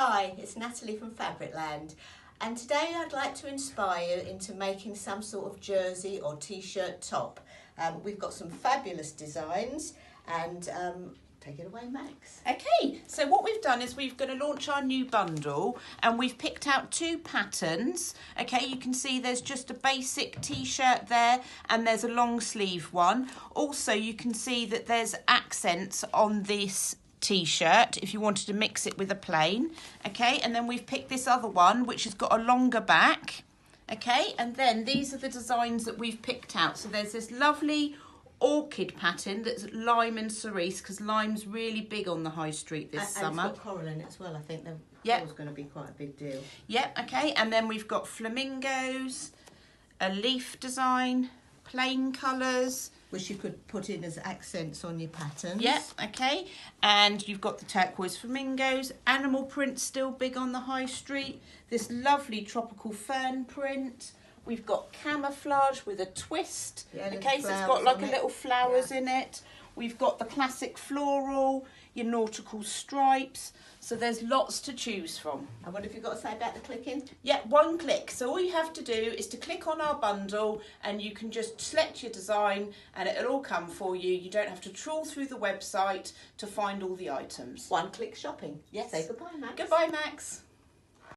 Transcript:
Hi, it's Natalie from Fabricland, and today I'd like to inspire you into making some sort of jersey or t-shirt top. We've got some fabulous designs, and take it away, Max. Okay, so what we've done is we're going to launch our new bundle, and we've picked out two patterns. Okay, you can see there's just a basic t-shirt there, and there's a long sleeve one. Also, you can see that there's accents on this t-shirt if you wanted to mix it with a plain. Okay, and then we've picked this other one which has got a longer back. Okay, and then these are the designs that we've picked out. So there's this lovely orchid pattern that's lime and cerise, because lime's really big on the high street this summer. And it's got coral in it as well. I think the coral's going to be quite a big deal. Yep, okay, and then we've got flamingos, a leaf design, plain colours, which you could put in as accents on your patterns. Yep, okay. And you've got the turquoise flamingos, animal print still big on the high street, this lovely tropical fern print. We've got camouflage with a twist, okay, so it's got like a little flowers in it. We've got the classic floral, your nautical stripes. So there's lots to choose from. And what have you got to say about the clicking? Yeah, one click. So all you have to do is to click on our bundle, and you can just select your design and it'll all come for you. You don't have to trawl through the website to find all the items. One click shopping. Yes. Say goodbye, Max. Goodbye, Max.